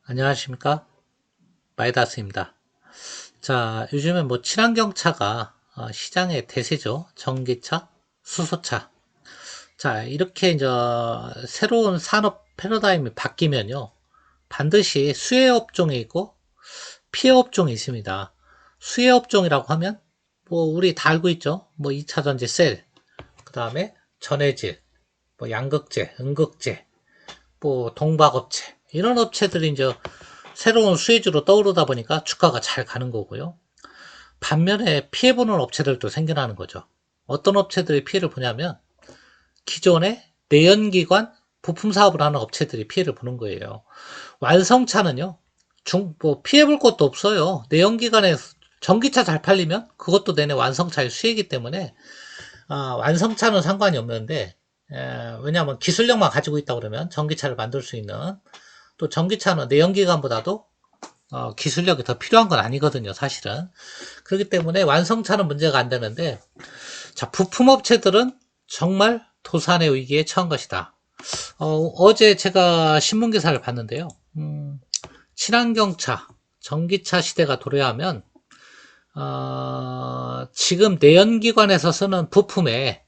안녕하십니까? 마이다스입니다. 자, 요즘에 뭐 친환경차가 시장의 대세죠. 전기차, 수소차. 자, 이렇게 이제 새로운 산업 패러다임이 바뀌면요. 반드시 수혜 업종이 있고 피해 업종이 있습니다. 수혜 업종이라고 하면 뭐 우리 다 알고 있죠. 뭐 2차전지 셀, 그 다음에 전해질, 뭐 양극재, 음극재, 뭐 동박업체 이런 업체들이 이제 새로운 수혜주로 떠오르다 보니까 주가가 잘 가는 거고요. 반면에 피해보는 업체들도 생겨나는 거죠. 어떤 업체들이 피해를 보냐면 기존의 내연기관 부품 사업을 하는 업체들이 피해를 보는 거예요. 완성차는요, 뭐 피해볼 것도 없어요. 내연기관에 전기차 잘 팔리면 그것도 내내 완성차의 수혜이기 때문에 완성차는 상관이 없는데 왜냐하면 기술력만 가지고 있다 그러면 전기차를 만들 수 있는, 또 전기차는 내연기관보다도 기술력이 더 필요한 건 아니거든요, 사실은. 그렇기 때문에 완성차는 문제가 안 되는데, 자, 부품업체들은 정말 도산의 위기에 처한 것이다. 어제 제가 신문기사를 봤는데요. 친환경차, 전기차 시대가 도래하면, 지금 내연기관에서 쓰는 부품에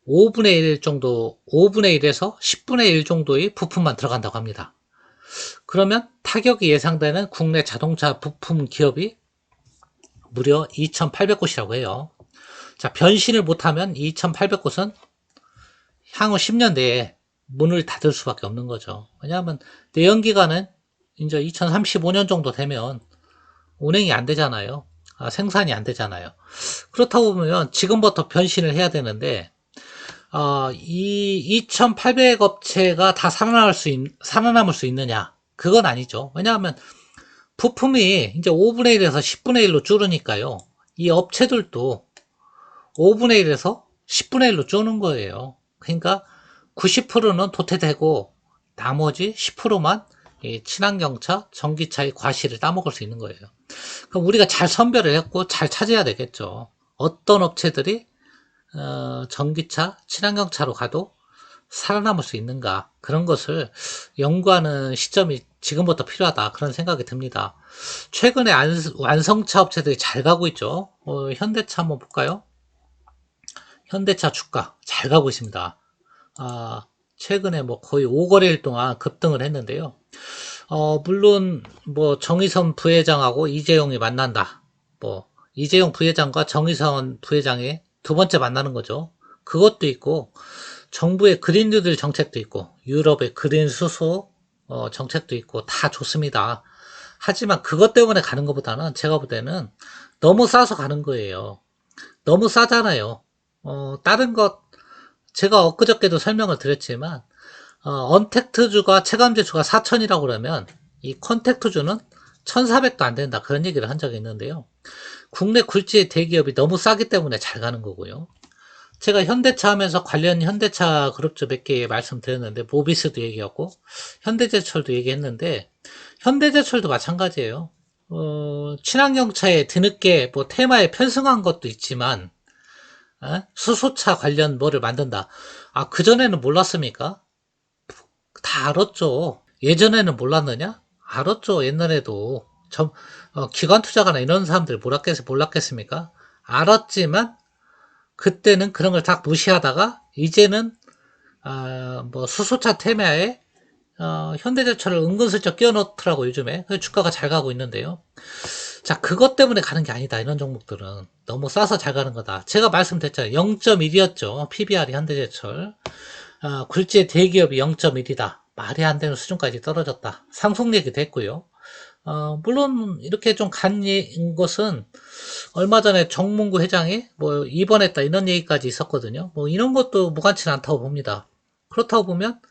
5분의 1 정도, 5분의 1에서 10분의 1 정도의 부품만 들어간다고 합니다. 그러면 타격이 예상되는 국내 자동차 부품 기업이 무려 2,800곳이라고 해요. 자, 변신을 못하면 2,800곳은 향후 10년 내에 문을 닫을 수밖에 없는 거죠. 왜냐하면 내연기관은 이제 2035년 정도 되면 운행이 안 되잖아요. 생산이 안 되잖아요. 그렇다고 보면 지금부터 변신을 해야 되는데, 이 2,800 업체가 다 살아남을 수 있느냐? 그건 아니죠. 왜냐하면 부품이 이제 5분의 1에서 10분의 1로 줄으니까요. 이 업체들도 5분의 1에서 10분의 1로 줄는 거예요. 그러니까 90%는 도태되고 나머지 10%만 친환경차, 전기차의 과실을 따먹을 수 있는 거예요. 그럼 우리가 잘 선별을 했고 잘 찾아야 되겠죠. 어떤 업체들이 전기차, 친환경차로 가도 살아남을 수 있는가, 그런 것을 연구하는 시점이 지금부터 필요하다, 그런 생각이 듭니다. 최근에 완성차 업체들이 잘 가고 있죠. 현대차 한번 볼까요? 현대차 주가 잘 가고 있습니다. 아, 최근에 뭐 거의 5거래일 동안 급등을 했는데요. 물론 뭐 정의선 부회장하고 이재용이 만난다. 뭐 이재용 부회장과 정의선 부회장이 두 번째 만나는 거죠. 그것도 있고, 정부의 그린 뉴딜 정책도 있고, 유럽의 그린 수소 정책도 있고, 다 좋습니다. 하지만 그것 때문에 가는 것보다는 제가 볼 때는 너무 싸서 가는 거예요. 너무 싸잖아요. 다른 것, 제가 엊그저께도 설명을 드렸지만, 언택트주가 체감지수가 4천이라고 그러면 이 컨택트주는 1,400도 안 된다, 그런 얘기를 한 적이 있는데요. 국내 굴지 대기업이 너무 싸기 때문에 잘 가는 거고요. 제가 현대차 하면서 관련 현대차 그룹주 몇 개 말씀드렸는데, 모비스도 얘기하고 현대제철도 얘기했는데, 현대제철도 마찬가지예요. 친환경차에 뒤늦게 뭐 테마에 편승한 것도 있지만, 수소차 관련 뭐를 만든다. 그전에는 몰랐습니까? 다 알았죠. 예전에는 몰랐느냐? 알았죠. 옛날에도. 기관 투자가나 이런 사람들 몰랐겠습니까? 알았지만, 그때는 그런 걸 다 무시하다가, 이제는, 뭐, 수소차 테마에, 현대제철을 은근슬쩍 끼워 넣더라고, 요즘에. 그래서 주가가 잘 가고 있는데요. 자, 그것 때문에 가는 게 아니다, 이런 종목들은. 너무 싸서 잘 가는 거다. 제가 말씀드렸잖아요. 0.1이었죠. PBR이 현대제철. 굴지의 대기업이 0.1이다. 말이 안 되는 수준까지 떨어졌다. 상속 얘기도 했고요. 물론 이렇게 좀 간 것은 얼마 전에 정문구 회장이 뭐 입원했다, 이런 얘기까지 있었거든요. 뭐 이런 것도 무관치는 않다고 봅니다. 그렇다고 보면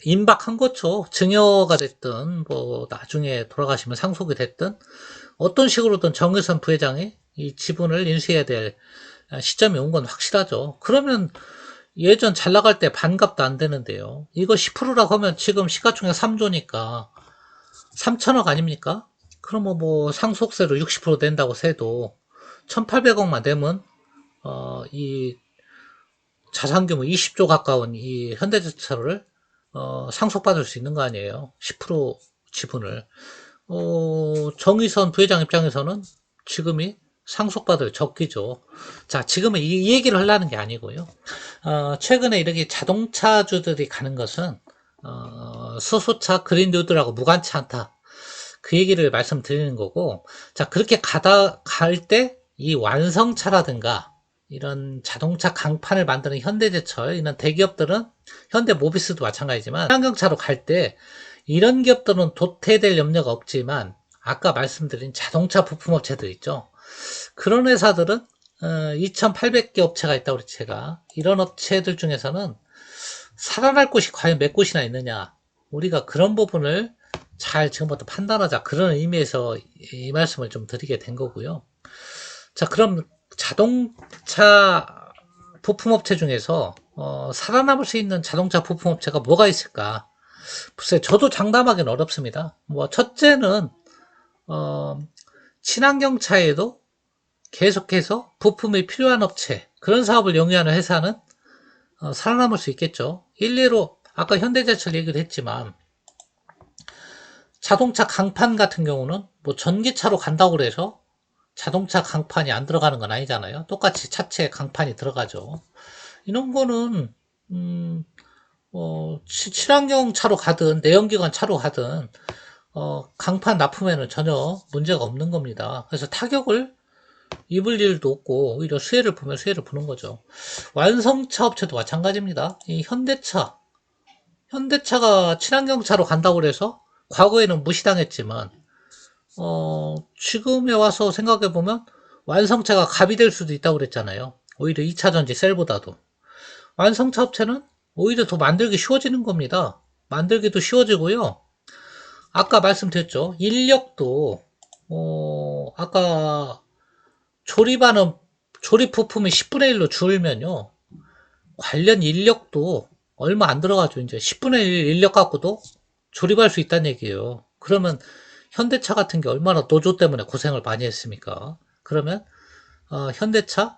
임박한 거죠. 증여가 됐든 뭐 나중에 돌아가시면 상속이 됐든 어떤 식으로든 정의선 부회장이 이 지분을 인수해야 될 시점이 온 건 확실하죠. 그러면 예전 잘 나갈 때 반값도 안 되는데요. 이거 10%라고 하면 지금 시가총액 3조니까 3천억 아닙니까? 그러면 뭐 상속세로 60% 된다고 세도 1,800억만 되면 이 자산규모 20조 가까운 이 현대제철을 상속받을 수 있는 거 아니에요. 10% 지분을. 정의선 부회장 입장에서는 지금이 상속받을 적기죠. 자, 지금은 이 얘기를 하려는 게 아니고요. 최근에 이렇게 자동차주들이 가는 것은, 수소차 그린뉴드라고 무관치 않다. 그 얘기를 말씀드리는 거고, 자, 그렇게 갈 때 이 완성차라든가 이런 자동차 강판을 만드는 현대제철, 이런 대기업들은 현대모비스도 마찬가지지만 친환경차로 갈 때 이런 기업들은 도태될 염려가 없지만 아까 말씀드린 자동차 부품업체들 있죠. 그런 회사들은 2,800개 업체가 있다고 그랬지 제가. 이런 업체들 중에서는 살아날 곳이 과연 몇 곳이나 있느냐. 우리가 그런 부분을 잘 지금부터 판단하자. 그런 의미에서 이 말씀을 좀 드리게 된 거고요. 자, 그럼 자동차 부품업체 중에서 살아남을 수 있는 자동차 부품업체가 뭐가 있을까? 글쎄, 저도 장담하기는 어렵습니다. 뭐 첫째는 친환경차에도 계속해서 부품이 필요한 업체, 그런 사업을 영위하는 회사는 살아남을 수 있겠죠. 일례로 아까 현대제철 얘기를 했지만 자동차 강판 같은 경우는 뭐 전기차로 간다고 그래서 자동차 강판이 안 들어가는 건 아니잖아요. 똑같이 차체에 강판이 들어가죠. 이런 거는 친환경 차로 가든 내연기관 차로 가든 강판 납품에는 전혀 문제가 없는 겁니다. 그래서 타격을 입을 일도 없고 오히려 수혜를 보면 수혜를 보는 거죠. 완성차 업체도 마찬가지입니다. 이 현대차가 친환경 차로 간다고 그래서 과거에는 무시당했지만 지금에 와서 생각해보면 완성차가 갑이 될 수도 있다고 그랬잖아요. 오히려 2차전지 셀보다도. 완성차 업체는 오히려 더 만들기 쉬워지는 겁니다. 만들기도 쉬워지고요. 아까 말씀드렸죠. 인력도, 아까 조립 부품이 10분의 1로 줄면요. 관련 인력도 얼마 안 들어가죠. 이제 10분의 1 인력 갖고도 조립할 수 있다는 얘기예요. 그러면 현대차 같은 게 얼마나 노조 때문에 고생을 많이 했습니까? 그러면 현대차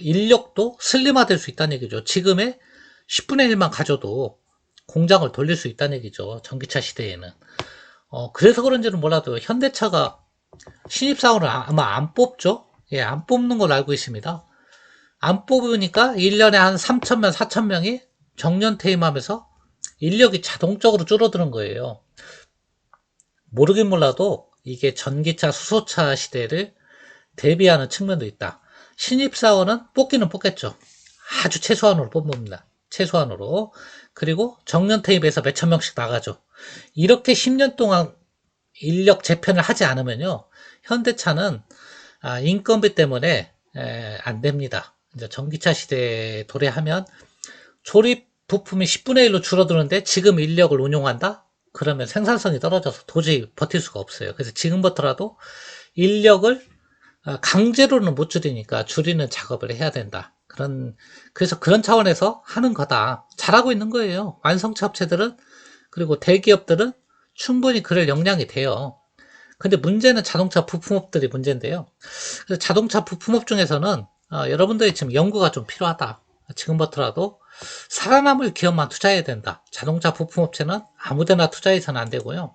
인력도 슬림화될 수 있다는 얘기죠. 지금의 10분의 1만 가져도 공장을 돌릴 수 있다는 얘기죠. 전기차 시대에는. 그래서 그런지는 몰라도 현대차가 신입사원을 아마 안 뽑죠. 예, 안 뽑는 걸로 알고 있습니다. 안 뽑으니까 1년에 한 3,000명, 4,000명이 정년 퇴임하면서 인력이 자동적으로 줄어드는 거예요. 모르긴 몰라도 이게 전기차, 수소차 시대를 대비하는 측면도 있다. 신입사원은 뽑기는 뽑겠죠. 아주 최소한으로 뽑습니다. 최소한으로. 그리고 정년 퇴임해서 몇천 명씩 나가죠. 이렇게 10년 동안 인력 재편을 하지 않으면요. 현대차는 인건비 때문에 안 됩니다. 이제 전기차 시대에 도래하면 조립 부품이 10분의 1로 줄어드는데 지금 인력을 운용한다? 그러면 생산성이 떨어져서 도저히 버틸 수가 없어요. 그래서 지금부터라도 인력을 강제로는 못 줄이니까 줄이는 작업을 해야 된다. 그래서 그런 차원에서 하는 거다. 잘하고 있는 거예요. 완성차 업체들은, 그리고 대기업들은 충분히 그럴 역량이 돼요. 근데 문제는 자동차 부품업들이 문제인데요. 그래서 자동차 부품업 중에서는 여러분들이 지금 연구가 좀 필요하다. 지금부터라도 살아남을 기업만 투자해야 된다. 자동차 부품업체는 아무데나 투자해서는 안 되고요.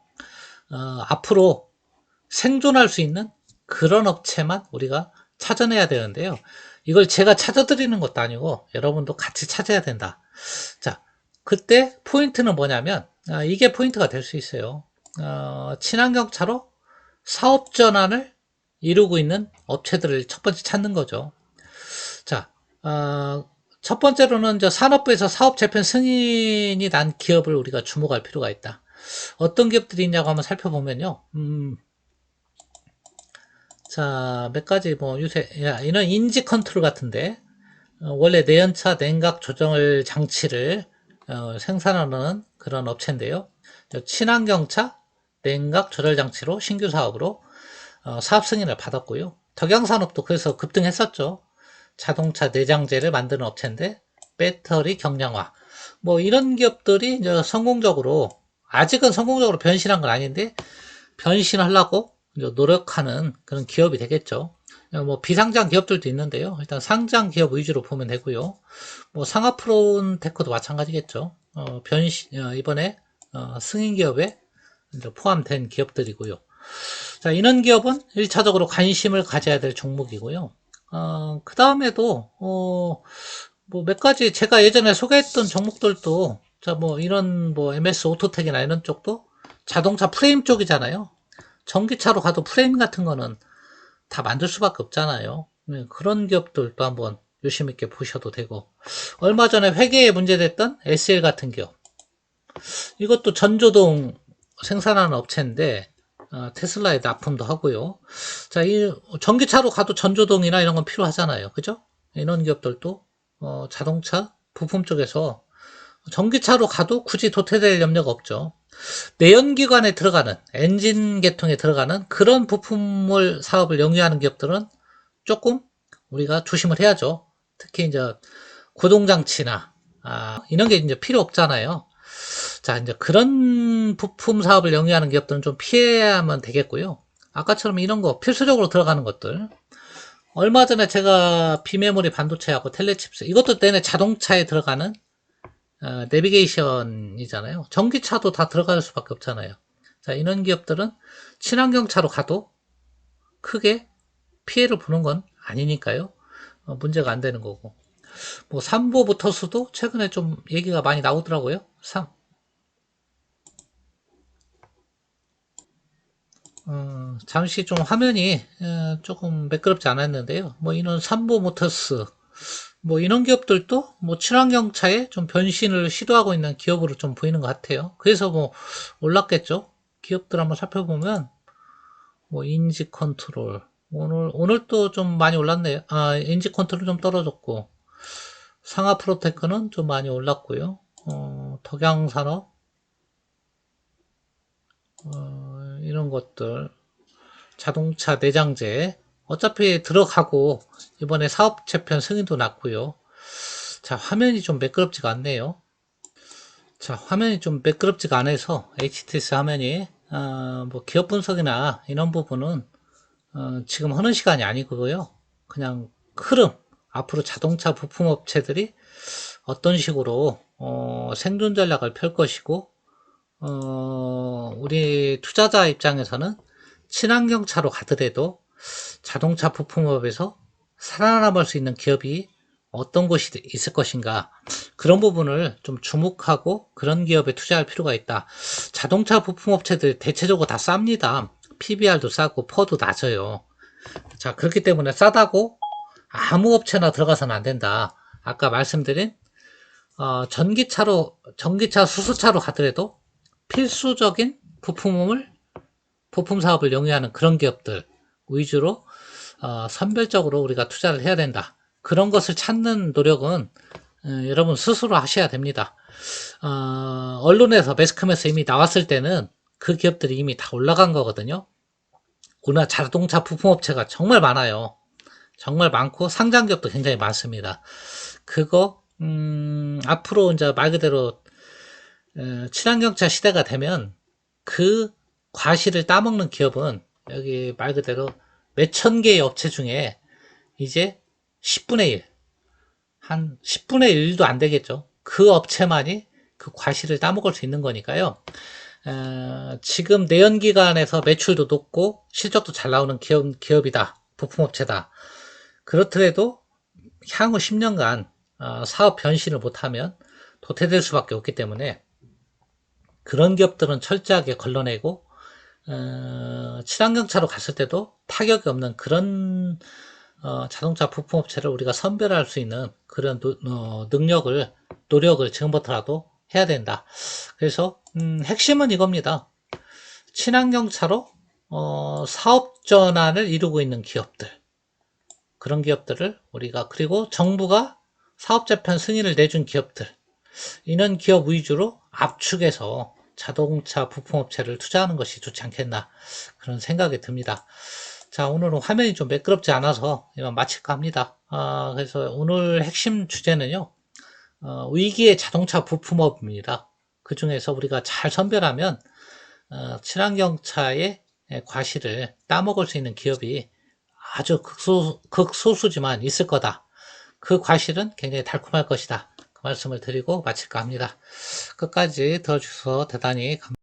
앞으로 생존할 수 있는 그런 업체만 우리가 찾아내야 되는데요. 이걸 제가 찾아드리는 것도 아니고 여러분도 같이 찾아야 된다. 자, 그때 포인트는 뭐냐면 이게 포인트가 될 수 있어요. 친환경차로 사업 전환을 이루고 있는 업체들을 첫 번째 찾는 거죠. 자, 첫 번째로는 산업부에서 사업 재편 승인이 난 기업을 우리가 주목할 필요가 있다. 어떤 기업들이 있냐고 한번 살펴보면요. 자, 몇 가지 요새 이런 인지 컨트롤 같은데 원래 내연차 냉각 조절 장치를 생산하는 그런 업체인데요. 친환경차 냉각 조절 장치로 신규 사업으로 사업 승인을 받았고요. 덕양산업도 그래서 급등했었죠. 자동차 내장재를 만드는 업체인데 배터리 경량화 이런 기업들이 이제 아직은 성공적으로 변신한 건 아닌데 변신하려고 이제 노력하는 그런 기업이 되겠죠. 비상장 기업들도 있는데요. 일단 상장 기업 위주로 보면 되고요. 상하프론테크도 마찬가지겠죠. 이번에 승인 기업에 이제 포함된 기업들이고요. 자, 이런 기업은 1차적으로 관심을 가져야 될 종목이고요. 그 다음에도, 뭐 몇 가지 제가 예전에 소개했던 종목들도, 자, 뭐 이런 뭐 MS 오토텍이나 이런 쪽도 자동차 프레임 쪽이잖아요. 전기차로 가도 프레임 같은 거는 다 만들 수밖에 없잖아요. 네, 그런 기업들도 한번 유심 있게 보셔도 되고, 얼마 전에 회계에 문제됐던 SL 같은 기업, 이것도 전조동 생산하는 업체인데 테슬라에 납품도 하고요. 자, 이 전기차로 가도 전조동이나 이런 건 필요하잖아요. 그죠? 이런 기업들도 자동차 부품 쪽에서 전기차로 가도 굳이 도태될 염려가 없죠. 내연기관에 들어가는 엔진 계통에 들어가는 그런 부품을 사업을 영위하는 기업들은 조금 우리가 조심을 해야죠. 특히 이제 고동장치나 이런 게 이제 필요 없잖아요. 자, 이제 그런 부품 사업을 영위하는 기업들은 좀 피해야만 되겠고요. 아까처럼 이런 거 필수적으로 들어가는 것들. 얼마 전에 제가 비메모리 반도체하고 텔레칩스, 이것도 내내 자동차에 들어가는 내비게이션이잖아요. 전기차도 다 들어갈 수밖에 없잖아요. 자, 이런 기업들은 친환경차로 가도 크게 피해를 보는 건 아니니까요. 문제가 안 되는 거고. 뭐 삼보부터스도 최근에 좀 얘기가 많이 나오더라고요. 잠시 좀 화면이 조금 매끄럽지 않았는데요. 뭐 이런 삼보모터스, 뭐 이런 기업들도 뭐 친환경차에 좀 변신을 시도하고 있는 기업으로 좀 보이는 것 같아요. 그래서 뭐 올랐겠죠. 기업들 한번 살펴보면 뭐 인지 컨트롤, 오늘 또 좀 많이 올랐네요. 인지 컨트롤 좀 떨어졌고, 상하 프로테크는 좀 많이 올랐고요. 덕양산업, 이런 것들, 자동차 내장재, 어차피 들어가고, 이번에 사업체편 승인도 났고요. 자, 화면이 좀 매끄럽지가 않네요. 자, 화면이 좀 매끄럽지가 않아서, HTS 화면이, 뭐, 기업 분석이나 이런 부분은, 지금 하는 시간이 아니고요. 그냥 흐름, 앞으로 자동차 부품 업체들이 어떤 식으로, 생존 전략을 펼 것이고, 우리 투자자 입장에서는 친환경차로 가더라도 자동차 부품업에서 살아남을 수 있는 기업이 어떤 곳이 있을 것인가, 그런 부분을 좀 주목하고 그런 기업에 투자할 필요가 있다. 자동차 부품업체들 대체적으로 다 쌉니다. PBR도 싸고 퍼도 낮아요. 자, 그렇기 때문에 싸다고 아무 업체나 들어가서는 안 된다. 아까 말씀드린 전기차 수소차로 가더라도 필수적인 부품 사업을 영위하는 그런 기업들 위주로 선별적으로 우리가 투자를 해야 된다. 그런 것을 찾는 노력은 여러분 스스로 하셔야 됩니다. 언론에서 매스컴에서 이미 나왔을 때는 그 기업들이 이미 다 올라간 거거든요. 우리나라 자동차 부품업체가 정말 많아요. 정말 많고 상장 기업도 굉장히 많습니다. 그거 앞으로 이제 말 그대로 친환경차 시대가 되면 그 과실을 따먹는 기업은 여기 말 그대로 몇천 개의 업체 중에 이제 10분의 1, 한 10분의 1도 안 되겠죠. 그 업체만이 그 과실을 따먹을 수 있는 거니까요. 지금 내연기관에서 매출도 높고 실적도 잘 나오는 기업이다. 부품업체다. 그렇더라도 향후 10년간 사업 변신을 못하면 도태될 수밖에 없기 때문에 그런 기업들은 철저하게 걸러내고 친환경차로 갔을 때도 타격이 없는 그런 자동차 부품업체를 우리가 선별할 수 있는 그런 노력을 지금부터라도 해야 된다. 그래서 핵심은 이겁니다. 친환경차로 사업 전환을 이루고 있는 기업들, 그런 기업들을 우리가, 그리고 정부가 사업자편 승인을 내준 기업들, 이런 기업 위주로 압축해서 자동차 부품업체를 투자하는 것이 좋지 않겠나, 그런 생각이 듭니다. 자, 오늘은 화면이 좀 매끄럽지 않아서 이만 마칠까 합니다. 그래서 오늘 핵심 주제는요, 위기의 자동차 부품업입니다. 그 중에서 우리가 잘 선별하면 친환경차의 과실을 따먹을 수 있는 기업이 아주 극소수지만 있을 거다. 그 과실은 굉장히 달콤할 것이다. 말씀을 드리고 마칠까 합니다. 끝까지 들어주셔서 대단히 감사합니다.